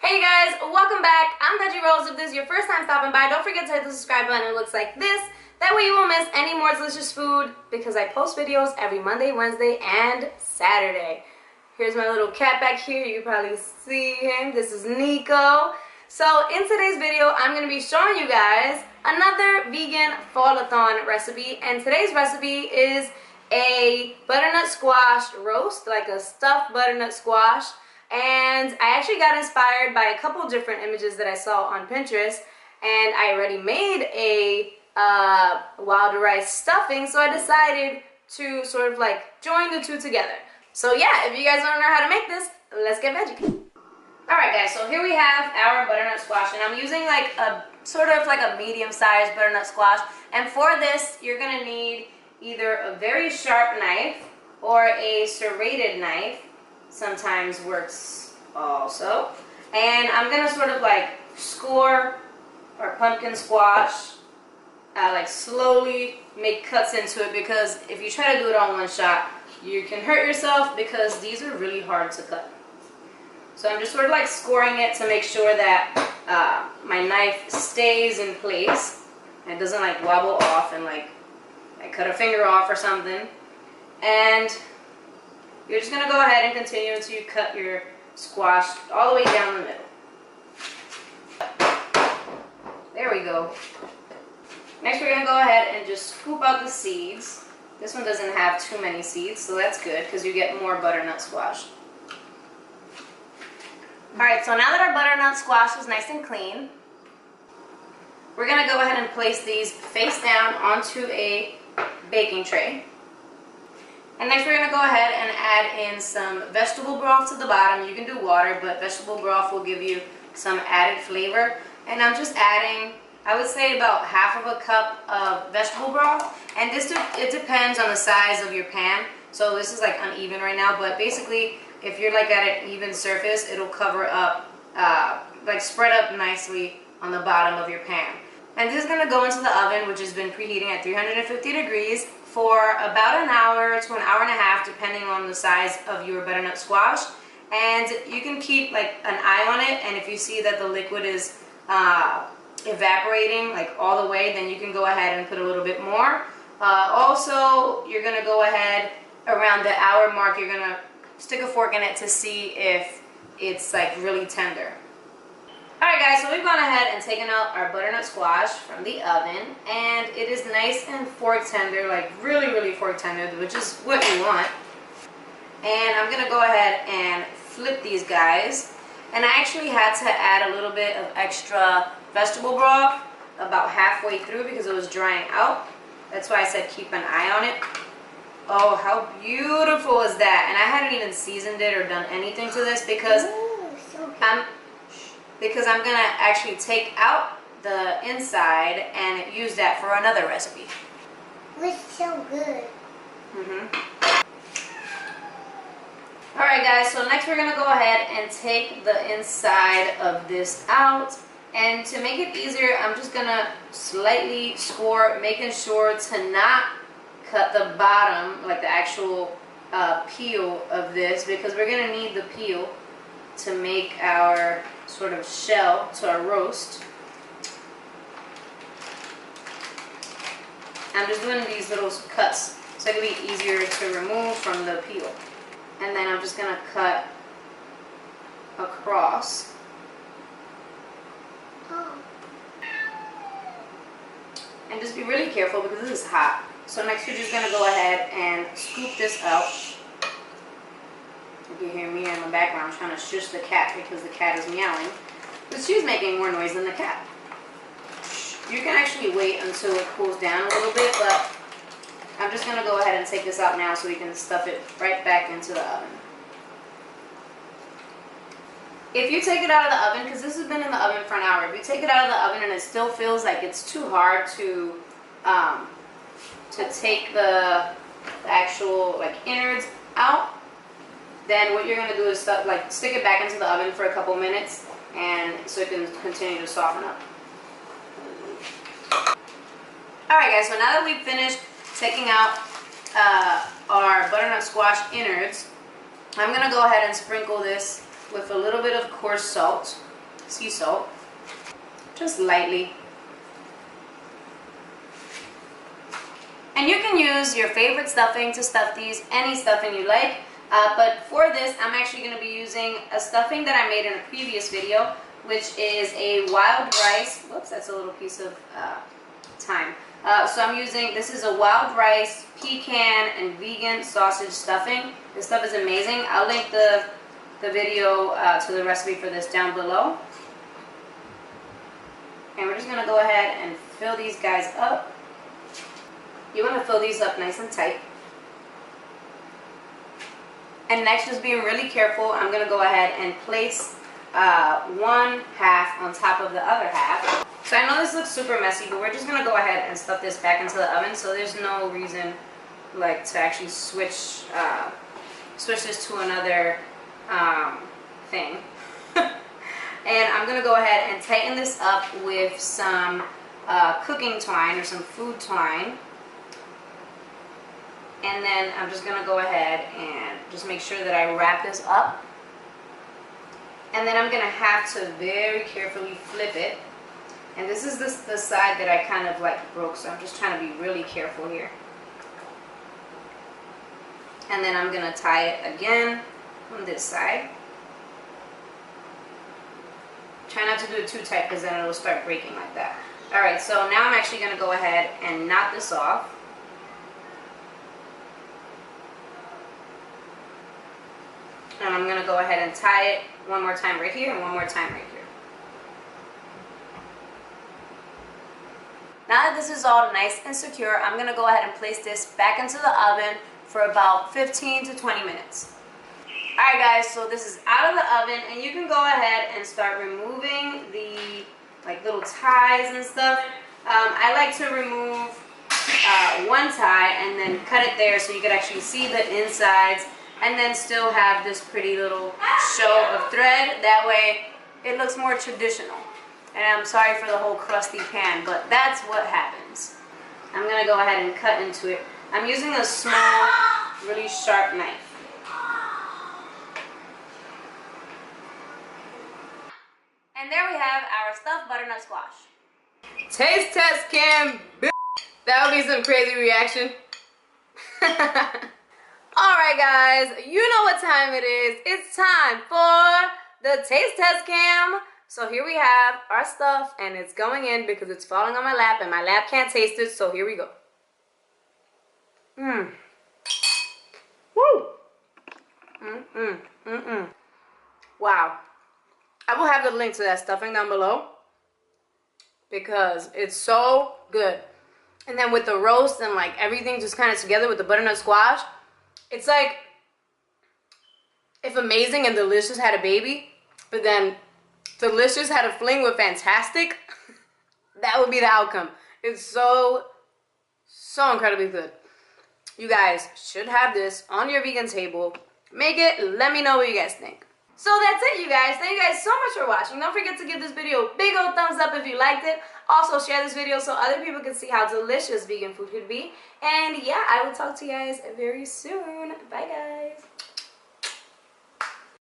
Hey guys, welcome back. I'm Veggie Rose. If this is your first time stopping by, don't forget to hit the subscribe button. It looks like this. That way you won't miss any more delicious food because I post videos every Monday, Wednesday, and Saturday. Here's my little cat back here. You can probably see him. This is Nico. So in today's video, I'm going to be showing you guys another vegan fall-a-thon recipe. And today's recipe is a butternut squash roast, like a stuffed butternut squash. And I actually got inspired by a couple different images that I saw on Pinterest, and I already made a wild rice stuffing, so I decided to sort of like join the two together. So yeah, if you guys want to know how to make this, let's get veggie. Alright guys, so here we have our butternut squash, and I'm using like a sort of like a medium-sized butternut squash, and for this you're going to need either a very sharp knife or a serrated knife. Sometimes works also. And I'm gonna sort of like score our pumpkin squash, like slowly make cuts into it, because if you try to do it all in one shot, you can hurt yourself because these are really hard to cut. So I'm just sort of like scoring it to make sure that my knife stays in place and it doesn't like wobble off and like I cut a finger off or something. And you're just going to go ahead and continue until you cut your squash all the way down the middle. There we go. Next we're going to go ahead and just scoop out the seeds. This one doesn't have too many seeds, so that's good because you get more butternut squash. Alright, so now that our butternut squash is nice and clean, we're going to go ahead and place these face down onto a baking tray. And next we're going to go ahead and add in some vegetable broth to the bottom. You can do water, but vegetable broth will give you some added flavor. And I'm just adding, I would say, about half of a cup of vegetable broth. And it depends on the size of your pan. So this is like uneven right now, but basically if you're like at an even surface, it'll cover up, like spread up nicely on the bottom of your pan. And this is going to go into the oven, which has been preheating at 350 degrees for about an hour to an hour and a half, depending on the size of your butternut squash. And you can keep like an eye on it, and if you see that the liquid is evaporating like all the way, then you can go ahead and put a little bit more. Also, you're going to go ahead around the hour mark, you're going to stick a fork in it to see if it's like really tender. Alright guys, so we've gone ahead and taken out our butternut squash from the oven, and it is nice and fork tender, like really fork tender, which is what you want. And I'm going to go ahead and flip these guys, and I actually had to add a little bit of extra vegetable broth about halfway through because it was drying out. That's why I said keep an eye on it. Oh, how beautiful is that? And I hadn't even seasoned it or done anything to this because I'm going to actually take out the inside and use that for another recipe. Looks so good. Alright guys, so next we're going to go ahead and take the inside of this out. And to make it easier, I'm just going to slightly score, making sure to not cut the bottom, like the actual peel of this, because we're going to need the peel to make our sort of shell to our roast. I'm just doing these little cuts so it can be easier to remove from the peel. And then I'm just going to cut across. And just be really careful because this is hot. So next you're just going to go ahead and scoop this out. You can hear me in the background trying to shush the cat because the cat is meowing. But she's making more noise than the cat. You can actually wait until it cools down a little bit, but I'm just going to go ahead and take this out now so we can stuff it right back into the oven. If you take it out of the oven, because this has been in the oven for an hour, if you take it out of the oven and it still feels like it's too hard to take the actual like innards out, then what you're going to do is stick it back into the oven for a couple minutes, and so it can continue to soften up. Alright guys, so now that we've finished taking out our butternut squash innards, I'm going to go ahead and sprinkle this with a little bit of coarse salt. sea salt, just lightly. And you can use your favorite stuffing to stuff these, any stuffing you like. But for this, I'm actually going to be using a stuffing that I made in a previous video, which is a wild rice. Whoops, that's a little piece of thyme. So I'm using, this is a wild rice, pecan, and vegan sausage stuffing. This stuff is amazing. I'll link the video to the recipe for this down below. And we're just going to go ahead and fill these guys up. You want to fill these up nice and tight. And next, just being really careful, I'm going to go ahead and place one half on top of the other half. So I know this looks super messy, but we're just going to go ahead and stuff this back into the oven, so there's no reason like to actually switch this to another thing. And I'm going to go ahead and tighten this up with some cooking twine or some food twine. And then I'm just going to go ahead and just make sure that I wrap this up. And then I'm going to have to very carefully flip it. And this is the side that I kind of like broke, so I'm just trying to be really careful here. And then I'm going to tie it again on this side. Try not to do it too tight because then it'll start breaking like that. Alright, so now I'm actually going to go ahead and knot this off. And I'm going to go ahead and tie it one more time right here and one more time right here. Now that this is all nice and secure, I'm going to go ahead and place this back into the oven for about 15 to 20 minutes. Alright guys, so this is out of the oven, and you can go ahead and start removing the little ties and stuff. I like to remove one tie and then cut it there so you can actually see the insides, and then still have this pretty little show of thread. That way it looks more traditional. And I'm sorry for the whole crusty pan, but that's what happens. I'm going to go ahead and cut into it. I'm using a small, really sharp knife. And there we have our stuffed butternut squash. Taste test cam, bitch. That would be some crazy reaction. Alright guys, you know what time it is. It's time for the taste test cam. So here we have our stuff, and it's going in because it's falling on my lap and my lap can't taste it, so here we go. Woo! Wow. I will have the link to that stuffing down below because it's so good. And then with the roast and like everything just kind of together with the butternut squash, it's like if Amazing and Delicious had a baby, but then Delicious had a fling with Fantastic, that would be the outcome. It's so incredibly good. You guys should have this on your vegan table. Make it. Let me know what you guys think. So that's it, you guys. Thank you guys so much for watching. Don't forget to give this video a big old thumbs up if you liked it. Also, share this video so other people can see how delicious vegan food could be. And yeah, I will talk to you guys very soon. Bye, guys.